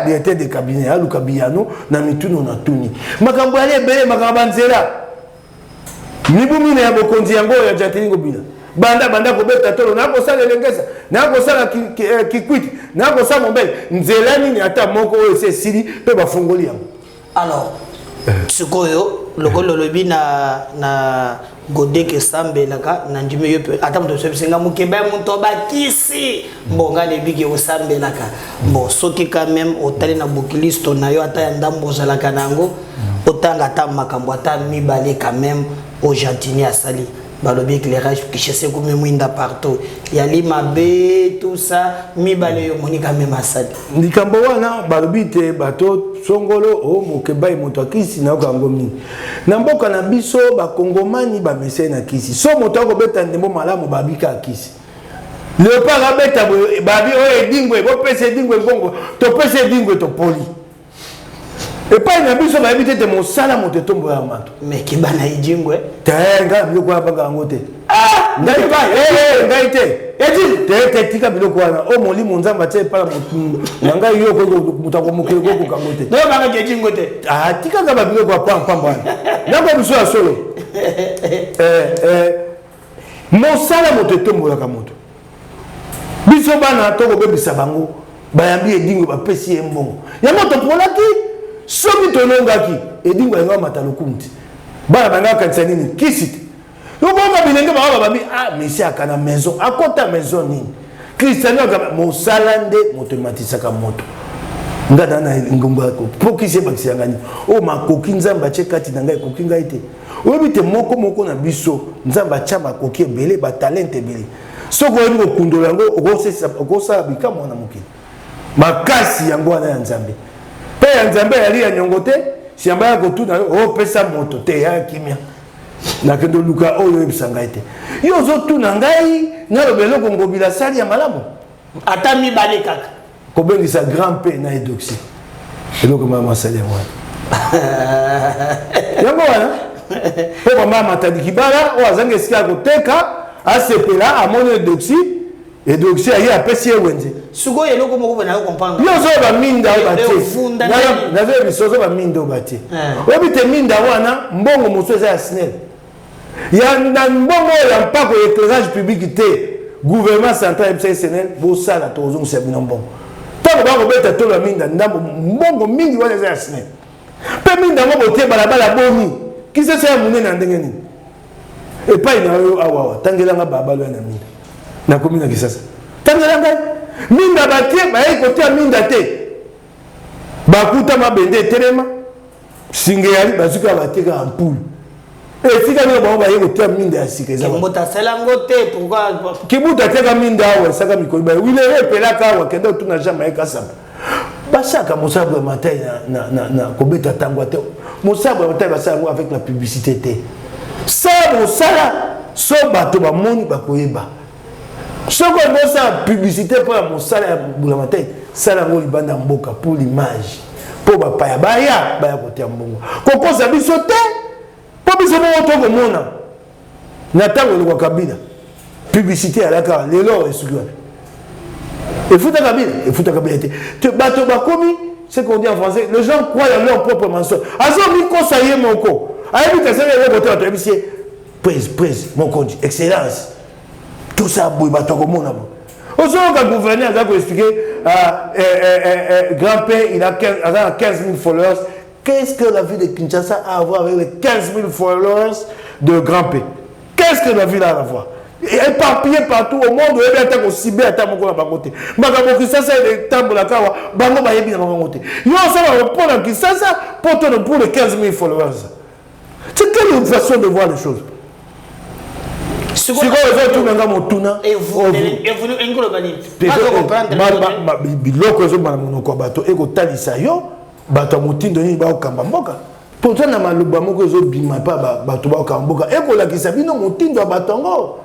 directeur de cabinet aluka biyano na mituno na tuni makambo yali ebele makambo banzela mibu mine ya bokonzi yango ya Jateli Ngobila banda kobeta tolo nakosala elengesa nakosala kikwiti nakosala mobele nzela nini ata moko oyo ese esili mpe bafungoli yango. Alors sikoyo lokolo lobi na Godeke Sambelaka na ndime yo pe ata muto sebisinga mukeba muto bakisi mbonga lebiki osambelaka bon soki quand même otali na bukilisto na yo ata ya ndambo zalaka nango otanga ata makambo ata mibale quand même au Jantini asali balobi éclairage kichese comme mwinda partout yali mabe tout ça mibale yo moni quand même asali ndikambo wana balobi te bato songolo o mokeba moto akisi na kango mingi na mboka na biso bakongomani bamese na kisi so moto akobeta ndembo malamu babika akisi leopard abeta babi oyo edingwe bopesa edingwe bongo topesa edingwe topoli epai na biso bayebi te mosala moto etombo ya mato mais kibana ijingwe tenga biloko wana banga yango te ngai te eti tika biloko wana o molimo nzambe atie epala na ngai yo moto akomokele kokokango te no banga ejingwe te tikaka babiloko ya pampamba wana nako biso ya solo mosala moto etombolaka moto biso bana tokobebisa bango bayambi edingo bapesi ye mbongo yango topolaki soki tonongaki edingo yango amata lokumti bana banga kanisa nini kisi te yobonga bilenge baba babi mesi akana maison akota maison nini kristiano mosala nde moto ematisaka moto ngana na ngomba ko pokisi bakisi ngani o makoki nzamba che kati na ngai koki ngai te oyebi te moko na biso nzamba cha makoki ebele ba talent ebele soko oyebi kokundola yango okosala bikamwa na mokili makasi yango wana ya nzambe pe ya nzambe yali ya nyongo te siamba ya kotuna o pesa moto te ya kimia na kendo luka oyo ebisa ngai te yo zo tuna ngai na lobelo Ngobila sali ya malamu ata mibale kaka kobengisa grand P na edoxy eloko mama sali ya mwana yango wana pe mama matadi kibala o azange sika koteka asepela amoni edoxy ayi apesi ye wenze suko eloko moko bana comprendre yo zo ba minda o batie na ve bisozo ba minda o batie obi te minda wana mbongo moso eza ya SNEL ya na mbongo ya mpako éclairage public te gouvernement central ya SNEL bo sala tozo sebina mbongo tango ba kobeta tolo minda ndambo mbongo mingi wana eza ya SNEL pe minda ngo botie balabala boni kise se ya munene na ndenge nini epai na yo awa tangelanga babalo na minda na komina kisasa tangelanga minda batie baye kotia minda te bakuta mabende telema singe yali bazuka batika ampule esika nio bango baye kotia minda ya sika eza kibuta selango te pourquoi kibuta teka minda awa saka mikolo ba wile repelaka awa kenda tuna jama ekasaba basaka mosabo ya matai na kobeta tango te mosabo ya matai basala ngo avec la publicité te ça mosala so bato bamoni bakoyeba soko ngosa publicité pour la mosala ya bulamatai sala ngo libanda mboka pour l'image pour bapaya baya kotia mbongo kokosa biso te po biso mo to komona na tango le Kabila publicité alaka lelo esuki wana efuta Kabila te bato bakomi ce qu'on dit en français les gens croient en leur propre mensonge azo mi kosa ye moko ayebi te sele le côté to ebisie prise mon compte excellence tout ça boy bato komona bo ozo ka gouverneur a expliqué grand père il a 15 000 followers. Qu'est-ce que la ville de Kinshasa a à voir avec les 15 000 followers de grand P? Qu'est-ce que la ville a à voir? Éparpillé partout au monde, il y a des cibés à Tamoko à Bangote. Magabo Kinshasa est Tambo la Kawa, Bango Bayebi à Bangote. Il y a aussi un point à Kinshasa pour les 15 000 followers. C'est quelle façon de voir les choses? C'est quoi les autres qui ont tout na? Et vous, englobani. Biloko zo bana monoko bato eko talisa yo. Bato mutindo ni ba okamba mboka pourtant na maloba moko zo bima pa bato ba okamba mboka eko la kisabino mutindo batongo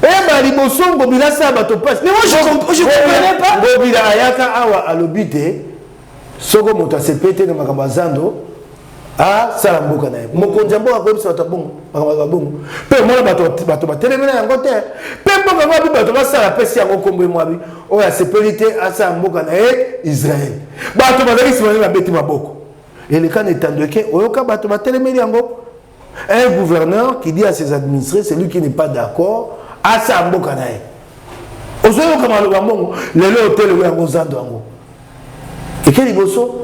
ba liboso Ngobila sa bato passe mais moi je comprenais pas Ngobila ayaka awa alobite soko moto asepete na makabazando ah sala mboka na ye mokonzi ya mboka koyebisa bato bongo bakamaka bongo mpe mona bato batelemela yango te mpe mboka ngo abi bato basala apesi yango kombo ye mwabi oyo asepeli te asala mboka na ye Israel bato bazalaki nsima nde babeti maboko eleka na etando eke oyoka bato batelemeli yango un gouverneur qui dit à ses administrés celui qui n'est pas d'accord asala mboka na ye ozoyoka maloba mbongo lelo otelewe yango zando yango eke liboso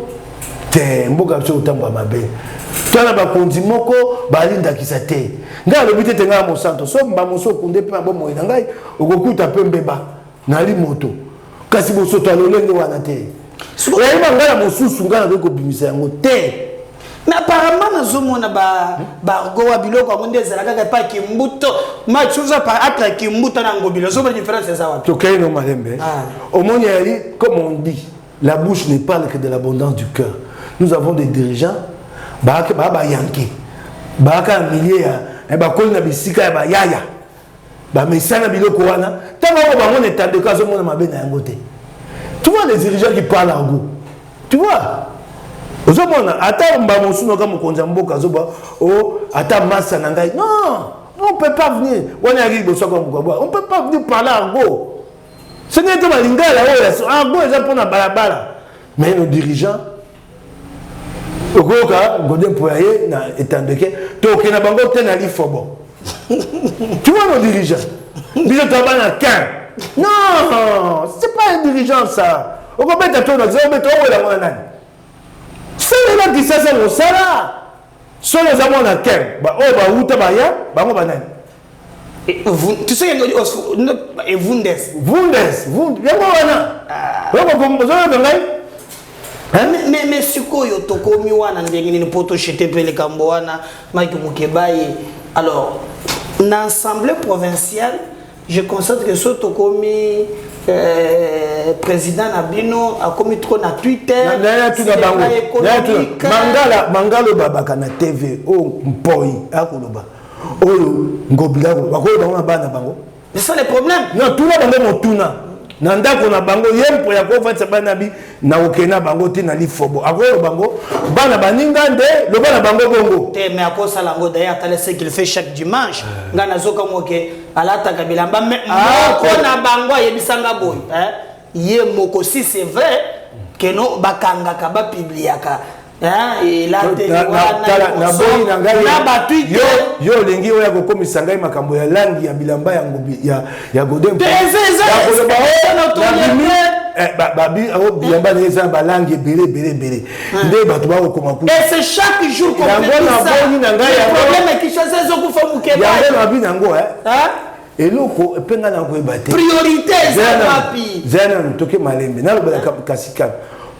te mboka biso kotambola mabe twana bakonzi moko balindakisa te ngai alobi tete ngai ya mosanto so mbamoso okunde mpe mabomoi na ngai okokuta mpe mbeba nali moto kasi bosoto alolenge wana te oyayeba ngai na mosusu ngai nakoki kobimisa yango te mais apparemment nazomona bargo wa biloko yango nde ezalaka kaka epai kimbuto machuza atra kimbuto na ngobilo ozomona différence eza wapi tokei no malembe omoni yali comme on dit la bouche ne parle que de l'abondance du cœur. Nous avons des dirigeants, baba yanké, baka milieu ya bakoli na bisika ya ba yaya, ba mesana biloko wana, tango ba ngone tande ka zo mona mabe na yango te. Tu vois les dirigeants qui parlent en go. Tu vois? Ozo mona ata mba mosuno ka mokonza mboka zo ba o ata massa na ngai. Non, on peut pas venir. On est boso ko mboka. On peut pas venir parler en go. Ce n'est pas lingala en go eza pona balabala. Mais nos dirigeants okoka godem poyer na etandeke to ke na bango te na lifobo. Tu vois nos dirigeants biso taba na 15. Non, c'est pas un dirigeant ça. Okobeta to na zero beto ola mona nani. C'est là qui ça c'est le sala. So les amons na 15. Ba o ba uta ba ya bango banani. Tu sais et Wundes yango wana yoko ngai mais sikoyo tokomi wana ndenge nini poto chete pele kambo wana Mike Mukebaye alors na assemblée provinciale je constate que so tokomi président Nabino a commis trop na Twitter mangalo babaka na TV o mpoi akoloba oyo ngobila bakoyo bango bana bango c'est ça le problème non tout na bango motuna na ndako na bango yempo ya ko fatsa bana bi na okena bango te na lifobo akoyo bango bana baninga nde lo bana bango bongo te mais akosa lango d'ailleurs t'as ce qu'il fait chaque dimanche ngana zoka moke alata kabilamba moko na bango yebisanga boy ye moko si c'est vrai que no bakanga ka ba publiaka et là yo lengi oya kokomisa ngai makambo ya langi ya bilamba ya godem babi bilamba eza balangi ebele nde bato bakokoma ku et c'est chaque jour qu'on yabi nango eloko epenga na koyeba te priorité ezapapi zana toke malembe nalobela kasikana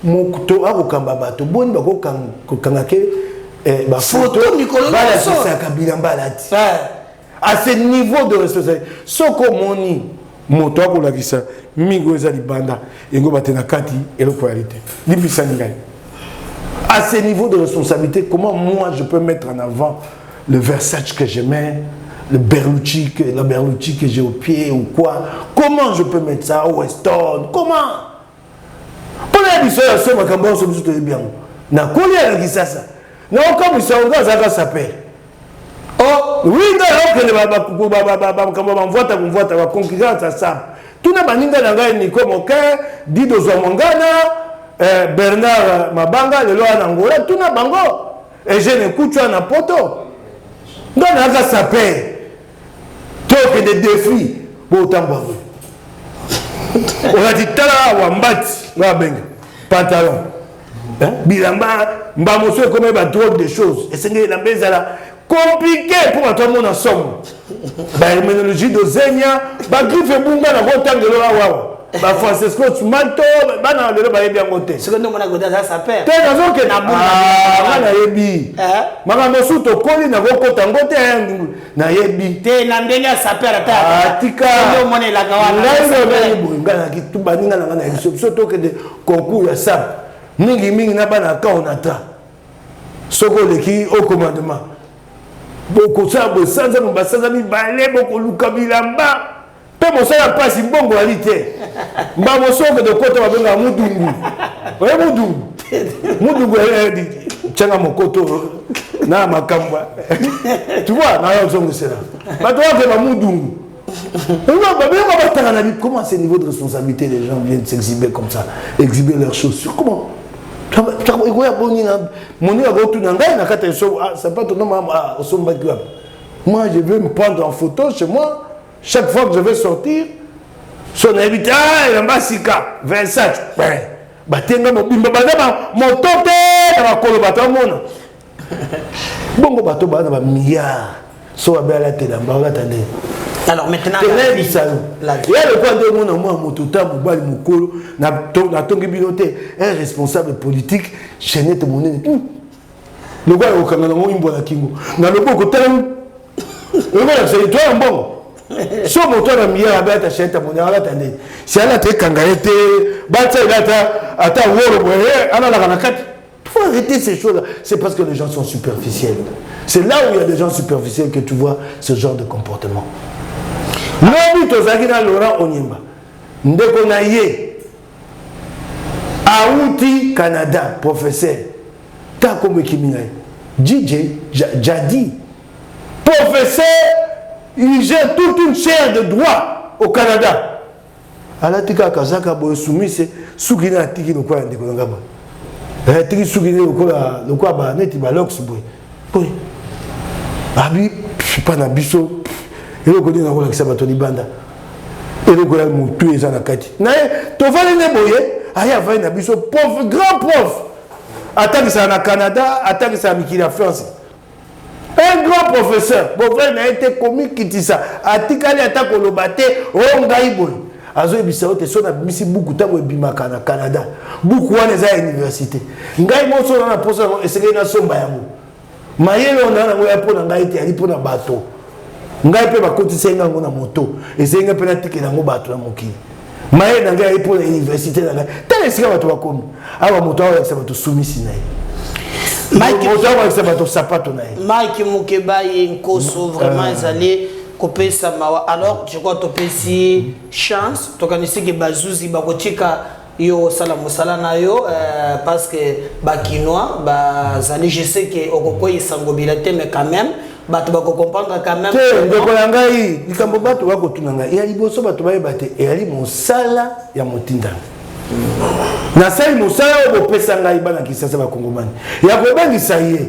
moto akokamba bato boni bakokanga ke bafoto balasisaka bilamba alati à ce niveau de responsabilité soko moni moto akolakisa mingo eza libanda yango bate na kati eloko ya lite limbisani ngai à ce niveau de responsabilité comment moi je peux mettre en avant le Versace que je mets la Berlucci que j'ai au pied ou quoi comment je peux mettre ça au Weston comment pour les biso ya so makambo so biso to bien na koli ya kisasa na okamisa ongaza sapeur oh oui nda makambo bamvuata ba concurrence ça tuna baninga na ngai Nico Moke Dido Zwamongana Bernard Mabanga lelo na Angola tuna bango et je ne kuchwa na poto ndo na sapeur to que des défis pour tambo on a dit tala wambati wa benga pantalon bilamba mbamoso comme ba trop de choses et c'est la bezala compliqué pour tout le monde ensemble ba terminologie de zenya ba griffe bunga na kotangelo wa ba Francesco Manto bana lelo ba yebi ngote c'est que nous mona goda ça perd te nazo ke na bunga na yebi mama mosu to koli na kokota ngote na yebi te na ndenge ça perd ata tika ndio mona la kawana ngana kituba ninga na ngana biso to ke de concours ya sap mingi na bana ka onata soko leki au commandement boko sabo sanza mbasanza mi balé boko luka bilamba pe mosala pasi mbongo alite mbamo soko de kota babenga mudungu oye mudungu tchanga mokoto na makamba. Tu vois, na yo zongo c'est là. Ba toi que ba mudungu. Comment à ce niveau de responsabilité les gens viennent s'exhiber comme ça, exhiber leurs chaussures? Comment? Moi, je veux me prendre en photo chez moi. Chaque fois que je vais sortir, son invité, il m'a sika, Versace. Alors maintenant, un responsable politique, chaîne de monnaie. Le gars au Canada, il m'a dit na le boko tellement. Le gars c'est toi un bon. So moto na miya abata chaîne de monnaie ala tande. Si ala te kangarete, batsa ilata ata woro boye, ana la kanakati. Il faut arrêter ces choses-là. C'est parce que les gens sont superficiels. C'est là où il y a des gens superficiels que tu vois ce genre de comportement. Lobi tozaki na Laurent Onyemba. Ndeko na ye. Aouti Canada, professeur. Ta comme Kiminai. DJ Jadi. Professeur, il gère toute une chaire de droit au Canada. Alatika Kazaka boy soumis c'est Sugina tiki no kwa ndeko ngaba. Tiki Sugina le quoi ba neti ba lox boy. Boy. Abi pas na biso. Et le côté n'a pas de banda. Et le côté n'a pas de tu vas aller boyer, aya va na biso pauvre grand prof. Attends ça na Canada, attends ça mi la France. Un grand professeur, professeur n'a été comique qui dit ça. Atikali attaque au lobate, on ngai boy. Azo ebisa ote so na bisi beaucoup tango ebimaka na Canada. Beaucoup wana za université. Ngai mo so na posa esenge na somba yango. Mayele on na ngo ya pona ngai te ali pona bateau. Ngai pe bakotisa ngango na moto esenga pe na tikela ngo bato na mokili maye na ngai pour l'université na ngai tele sika bato bakomi awa moto awa ya bato sumisi na ye moto awa ya bato sapato na ye Mike Mukeba ye nkoso vraiment ezali kopesa mawa. Alors je crois topesi chance tokanisi ke bazuzi bakotika yo sala musala na yo parce que bakinois bazali je sais que okokoyi sangobila te mais quand même bato bako comprendre quand même ndeko na ngai likambo bato bako tuna ngai ya liboso bato bayeba te eyali mosala ya motinda na sali mosala oyo bopesa ngai bana kisasa bakongomani ya kobengisa ye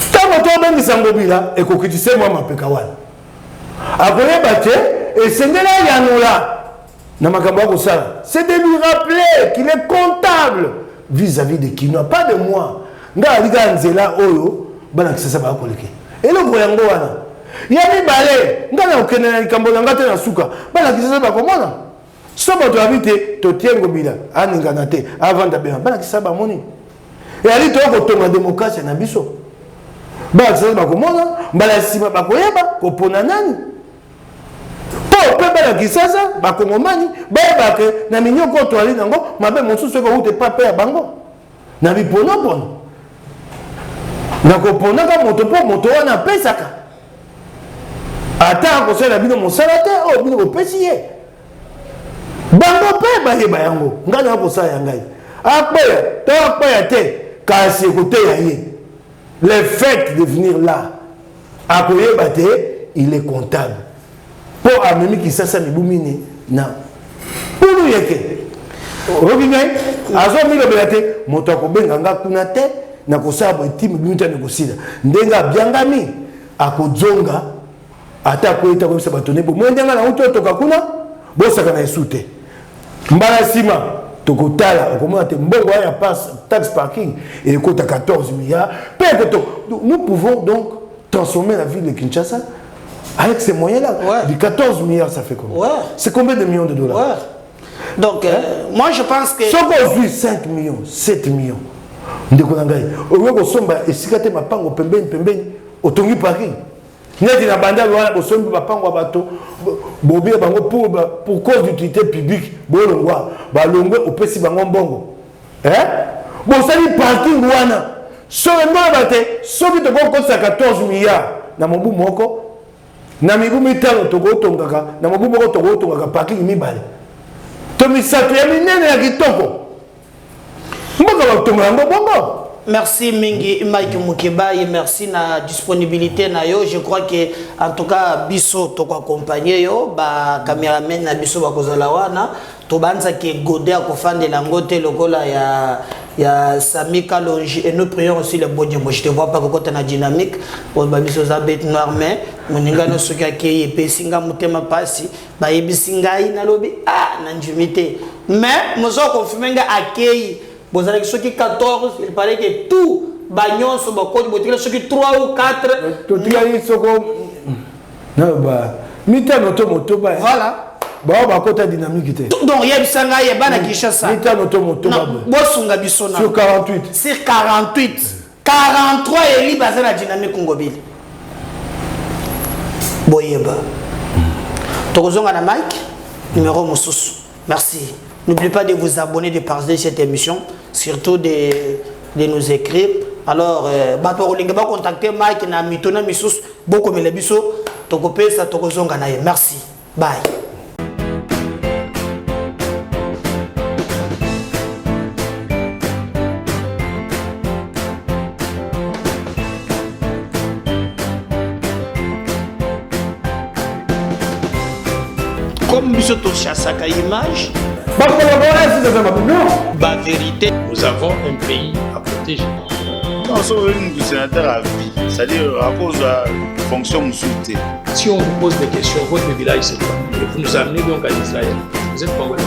ntango tobengisa ngobila ekokitise mwa mapeka wana akoyeba te esengeli ayanola na makambo ya kosala c'est de lui rappeler qu'il est comptable vis-à-vis de Kinois, pas de moi nga alika nzela oyo bana kisasa ba koleke eloko yango wana ya mibale ngana okene na likambo na ngate na suka bana kisasa ba komona so bato habite to tiengo bila aningana te avant d'abema bana kisasa ba moni et ali to ko tonga démocratie na biso bana kisasa ba komona bala sima ba koyeba ko pona nani po pe bana kisasa ba kongomani ba ba ke na minyoko to ali nango mabe mosusu ko ute pa pe ya bango na bipono bono nakoponaka moto po moto wana pesaka ata akosala bino mosala te oyo bino bopesi ye bango mpe bayeba yango ngai nakosala ya ngai akpeya to akpeya te kasi ekoteya ye le fait de venir là akoyeba te il est comptable po amemi kisasa mibu mine na pulu yeke oyoki ngai azomilobela te moto akobenga nga kuna te na kosaba etime bimuta ne kosila ndenga biangami akozonga ata ko eta ko sabato ne bo mwendenga na uto toka kuna bosaka na esute mbala sima tokotala okomona te mbongo ya passe taxe parking et coûte 14 milliards peut-être nous pouvons donc transformer la ville de Kinshasa avec ces moyens là du 14 milliards ça fait combien c'est combien de millions de dollars donc moi je pense que ce qu'on vit 5 millions 7 millions ndeko na ngai oyo ko somba esika te mapango pembeni otongi parking neti na banda wana bosombi mapango bato bobia bango pour cause d'utilité publique bolongwa balongwe opesi bango mbongo bosali parking wana so ngoma bate soki to ko 14 milliards na mobu moko na mibu mitano to ko tongaka na mobu moko to ko tongaka parking mibale to misato ya minene ya kitoko mboka batonga yango bongo Merci Mingi Mike Mukeba et merci na disponibilité na yo. Je crois que en tout cas biso to accompagner yo ba cameraman na biso ba kozala wana to banza ke godé ko fande la ngote lokola ya Sami Kalonji et nous prions aussi le bon Dieu. Moi je te vois pas que na dynamique on ba biso za bête noire mais moninga no soka ke ye singa mutema pasi ba yebisinga ina lobi na njumite mais mozo confirmer nga akei. Vous avez ceux qui 14, il paraît que tout bagnon sur le code, vous avez ceux qui 3 ou 4. Tout le monde non, bah, mita noto moto ba. Voilà. Bah, ba kota dynamique té. Donc, yeb sanga yeba na Kinshasa. Mita noto moto ba. Bosunga bisona. Sur 48. Sur 48. 43 eli basé na dynamique ngobile. Boyeba. Tokozonga na Mike, numéro mususu. Merci. N'oubliez pas de vous abonner, de partager cette émission, surtout de nous écrire. Alors, va contacter Mike na mitona misus beaucoup mais les biso tokope sa tokozonga na ye. Merci. Bye. Comme biso to chassaka image, la vérité, nous avons un pays à protéger. Non, c'est un sénateur à vie. C'est-à-dire à cause de la fonction musulmane. Si on vous pose des questions, votre village c'est quoi? Et vous nous amenez donc à Israël. Vous êtes congolais.